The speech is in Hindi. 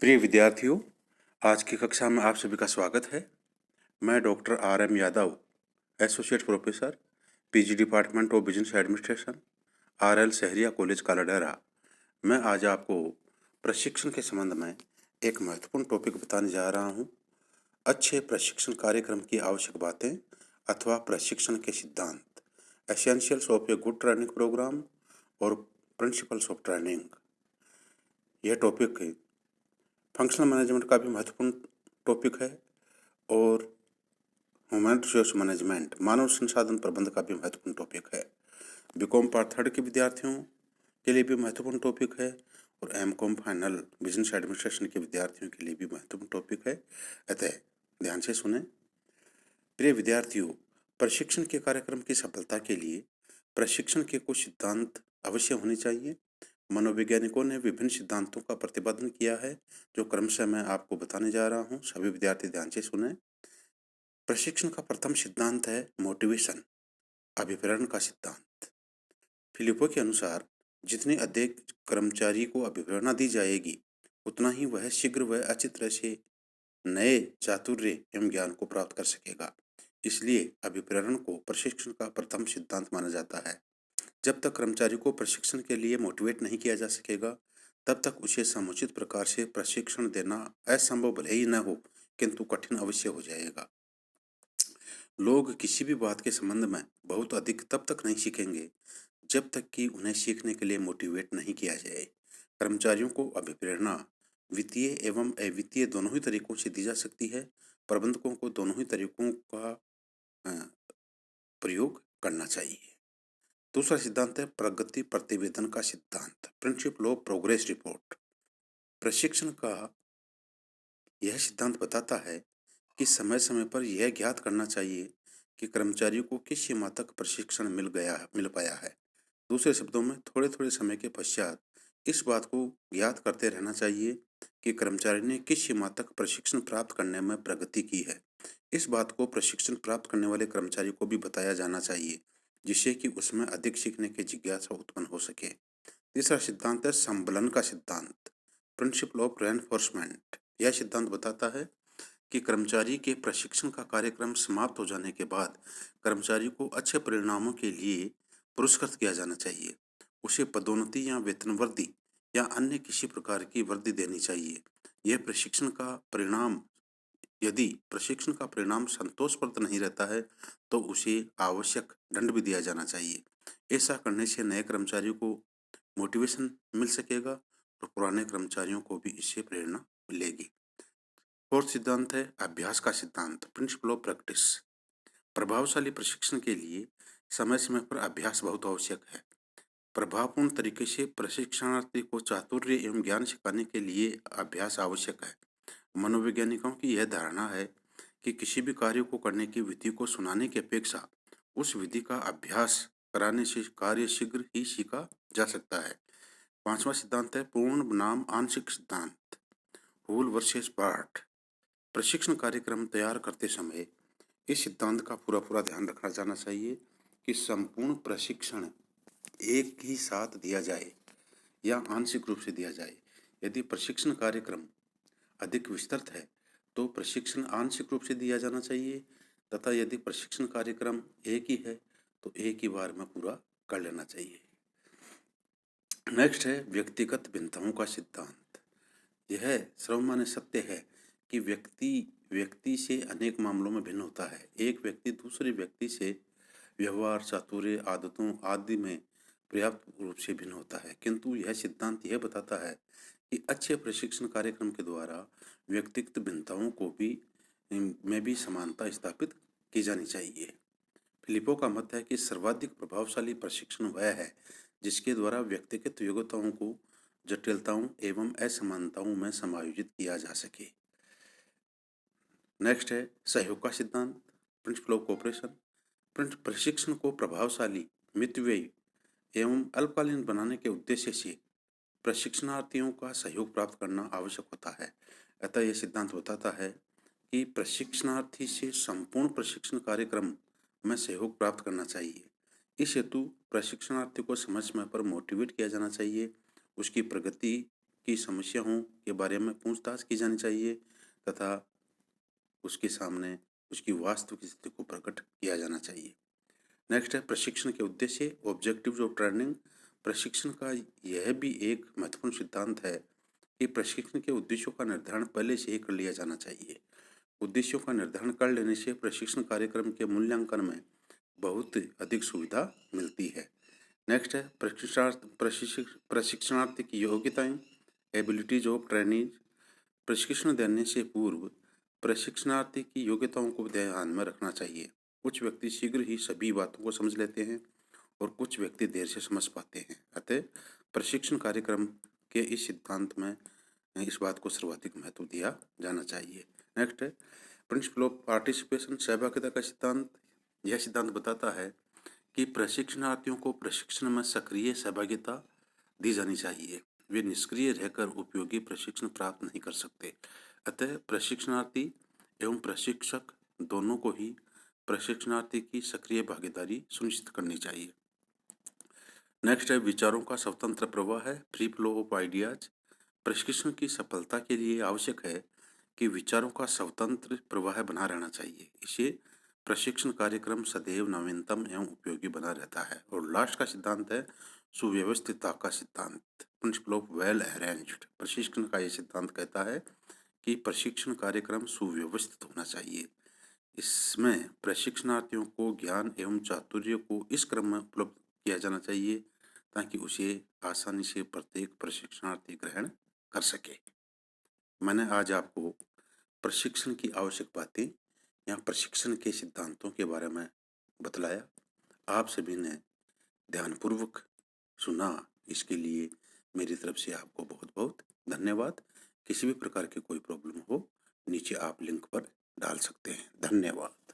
प्रिय विद्यार्थियों, आज की कक्षा में आप सभी का स्वागत है। मैं doctor RM Yadav, associate professor, PG department of business administration, RL Sahariya college Kaladera. मैं आज आपको प्रशिक्षण के संबंध में एक महत्वपूर्ण टॉपिक बताने जा रहा हूँ। अच्छे प्रशिक्षण कार्यक्रम की आवश्यक बातें अथवा प्रशिक्षण के सिद्धांत, essentials of a good training programme और प्रिंसिपल्स ऑफ ट्रेनिंग। यह टॉपिक फंक्शनल मैनेजमेंट का भी महत्वपूर्ण टॉपिक है और ह्यूमन रिसोर्स मैनेजमेंट मानव संसाधन प्रबंधन का भी महत्वपूर्ण टॉपिक है। बीकॉम पार्ट 3 के विद्यार्थियों के लिए भी महत्वपूर्ण टॉपिक है और एमकॉम फाइनल बिजनेस एडमिनिस्ट्रेशन के विद्यार्थियों के लिए भी महत्वपूर्ण टॉपिक है। अतः ध्यान से सुने। प्रिय विद्यार्थियों, प्रशिक्षण के कार्यक्रम की सफलता के लिए प्रशिक्षण के कुछ सिद्धांत अवश्य होने चाहिए। मनोवैज्ञानिकों ने विभिन्न सिद्धांतों का प्रतिपादन किया है जो क्रमशः मैं आपको बताने जा रहा हूं। सभी विद्यार्थी ध्यान से सुने। प्रशिक्षण का प्रथम सिद्धांत है मोटिवेशन, अभिप्रेरण का सिद्धांत। फिलिपो के अनुसार जितनी अधिक कर्मचारी को अभिप्रेरणा दी जाएगी उतना ही वह शीघ्र व अच्छी तरह से नए चातुर्य एवं ज्ञान को प्राप्त कर सकेगा। इसलिए अभिप्रेरण को प्रशिक्षण का प्रथम सिद्धांत माना जाता है। जब तक कर्मचारी को प्रशिक्षण के लिए मोटिवेट नहीं किया जा सकेगा तब तक उसे समुचित प्रकार से प्रशिक्षण देना असंभव भले ही न हो किंतु कठिन अवश्य हो जाएगा। लोग किसी भी बात के संबंध में बहुत अधिक तब तक नहीं सीखेंगे जब तक कि उन्हें सीखने के लिए मोटिवेट नहीं किया जाए। कर्मचारियों को अभिप्रेरणा वित्तीय एवं अवित्तीय दोनों ही तरीकों से दी जा सकती है। प्रबंधकों को दोनों ही तरीकों का प्रयोग करना चाहिए। दूसरा सिद्धांत है प्रगति प्रतिवेदन का सिद्धांत, प्रिंसिपल ऑफ प्रोग्रेस रिपोर्ट। प्रशिक्षण का यह सिद्धांत बताता है कि समय समय पर यह ज्ञात करना चाहिए कि कर्मचारियों को किस सीमा तक प्रशिक्षण मिल पाया है। दूसरे शब्दों में थोड़े थोड़े समय के पश्चात इस बात को ज्ञात करते रहना चाहिए कि कर्मचारी ने किस सीमा तक प्रशिक्षण प्राप्त करने में प्रगति की है। इस बात को प्रशिक्षण प्राप्त करने वाले कर्मचारी को भी बताया जाना चाहिए जिससे कि उसमें अधिक सीखने की जिज्ञासा उत्पन्न हो सके। तीसरा सिद्धांत है संबलन का सिद्धांत, प्रिंसिपल ऑफ रेनफोर्समेंट। यह सिद्धांत बताता है कि कर्मचारी के प्रशिक्षण का कार्यक्रम समाप्त हो जाने के बाद कर्मचारी को अच्छे परिणामों के लिए पुरस्कृत किया जाना चाहिए। उसे पदोन्नति या वेतन वृद्धि या अन्य किसी प्रकार की वृद्धि देनी चाहिए। यदि प्रशिक्षण का परिणाम संतोषप्रद नहीं रहता है तो उसे आवश्यक दंड भी दिया जाना चाहिए। ऐसा करने से नए कर्मचारियों को मोटिवेशन मिल सकेगा और पुराने कर्मचारियों को भी इससे प्रेरणा मिलेगी। फोर्थ सिद्धांत है अभ्यास का सिद्धांत, प्रिंसिपल ऑफ प्रैक्टिस। प्रभावशाली प्रशिक्षण के लिए समय समय पर अभ्यास बहुत आवश्यक है। प्रभावपूर्ण तरीके से प्रशिक्षणार्थी को चातुर्य एवं ज्ञान सिखाने के लिए अभ्यास आवश्यक है। मनोवैज्ञानिकों की यह धारणा है कि किसी भी कार्य को करने की विधि को सुनाने की अपेक्षा उस विधि का अभ्यास कराने से कार्य शीघ्र ही सीखा जा सकता है। पांचवा सिद्धांत है पूर्ण बनाम आंशिक सिद्धांत, होल वर्सेस पार्ट। प्रशिक्षण कार्यक्रम तैयार करते समय इस सिद्धांत का पूरा ध्यान रखा जाना चाहिए कि संपूर्ण प्रशिक्षण एक ही साथ दिया जाए या आंशिक रूप से दिया जाए। यदि प्रशिक्षण कार्यक्रम अधिक विस्तृत है तो प्रशिक्षण आंशिक रूप से दिया जाना चाहिए तथा यदि प्रशिक्षण कार्यक्रम एक ही है तो एक ही बार में पूरा कर लेना चाहिए। नेक्स्ट है व्यक्तिगत भिन्नताओं का सिद्धांत। यह सर्वमान्य सत्य है कि व्यक्ति से अनेक मामलों में भिन्न होता है। एक व्यक्ति दूसरे व्यक्ति से व्यवहार, चातुर्य, आदतों आदि में पर्याप्त रूप से भिन्न होता है, किंतु यह सिद्धांत यह बताता है कि अच्छे प्रशिक्षण कार्यक्रम के द्वारा व्यक्तिगत भिन्नताओं को भी में भी समानता स्थापित की जानी चाहिए। फिलिपो का मत है कि सर्वाधिक प्रभावशाली प्रशिक्षण वह है जिसके द्वारा व्यक्तिगत योग्यताओं को जटिलताओं एवं असमानताओं में समायोजित किया जा सके। नेक्स्ट है सहयोग का सिद्धांत, प्रिंसिपल ऑफ कोऑपरेशन। प्रशिक्षण को प्रभावशाली, मितव्ययी एवं अल्पकालीन बनाने के उद्देश्य से प्रशिक्षणार्थियों का सहयोग प्राप्त करना आवश्यक होता है। अतः यह सिद्धांत बताता है कि प्रशिक्षणार्थी से संपूर्ण प्रशिक्षण कार्यक्रम में सहयोग प्राप्त करना चाहिए। इस हेतु प्रशिक्षणार्थी को समय समय पर मोटिवेट किया जाना चाहिए, उसकी प्रगति की समस्याओं के बारे में पूछताछ की जानी चाहिए तथा उसके सामने उसकी वास्तविक स्थिति को प्रकट किया जाना चाहिए। नेक्स्ट है प्रशिक्षण के उद्देश्य, ऑब्जेक्टिव्स ऑफ ट्रेनिंग। प्रशिक्षण का यह भी एक महत्वपूर्ण सिद्धांत है कि प्रशिक्षण के उद्देश्यों का निर्धारण पहले से ही कर लिया जाना चाहिए। उद्देश्यों का निर्धारण कर लेने से प्रशिक्षण कार्यक्रम के मूल्यांकन में बहुत अधिक सुविधा मिलती है। नेक्स्ट है प्रशिक्षणार्थी की योग्यताएं, एबिलिटीज ऑफ ट्रेनिंग। प्रशिक्षण देने से पूर्व प्रशिक्षणार्थी की योग्यताओं को ध्यान में रखना चाहिए। कुछ व्यक्ति शीघ्र ही सभी बातों को समझ लेते हैं और कुछ व्यक्ति देर से समझ पाते हैं। अतः प्रशिक्षण कार्यक्रम के इस सिद्धांत में इस बात को सर्वाधिक महत्व दिया जाना चाहिए। नेक्स्ट है प्रिंसिपल ऑफ पार्टिसिपेशन, सहभागिता का सिद्धांत। यह सिद्धांत बताता है कि प्रशिक्षणार्थियों को प्रशिक्षण में सक्रिय सहभागिता दी जानी चाहिए। वे निष्क्रिय रहकर उपयोगी प्रशिक्षण प्राप्त नहीं कर सकते। अतः प्रशिक्षणार्थी एवं प्रशिक्षक दोनों को ही प्रशिक्षणार्थी की सक्रिय भागीदारी सुनिश्चित करनी चाहिए। नेक्स्ट है विचारों का स्वतंत्र प्रवाह है, फ्री फ्लो ऑफ आइडियाज। प्रशिक्षण की सफलता के लिए आवश्यक है कि विचारों का स्वतंत्र प्रवाह बना रहना चाहिए। इसे प्रशिक्षण कार्यक्रम सदैव नवीनतम एवं उपयोगी बना रहता है। और लास्ट का सिद्धांत है सुव्यवस्थितता का सिद्धांत, प्रिंसिपल ऑफ वेल अरेंज्ड। प्रशिक्षण का यह सिद्धांत कहता है कि प्रशिक्षण कार्यक्रम सुव्यवस्थित होना चाहिए। इसमें प्रशिक्षणार्थियों को ज्ञान एवं चातुर्य को इस क्रम में उपलब्ध किया जाना चाहिए ताकि उसे आसानी से प्रत्येक प्रशिक्षणार्थी ग्रहण कर सके। मैंने आज आपको प्रशिक्षण की आवश्यक बातें या प्रशिक्षण के सिद्धांतों के बारे में बतलाया। आप सभी ने ध्यानपूर्वक सुना, इसके लिए मेरी तरफ से आपको बहुत बहुत धन्यवाद। किसी भी प्रकार की कोई प्रॉब्लम हो नीचे आप लिंक पर डाल सकते हैं। धन्यवाद।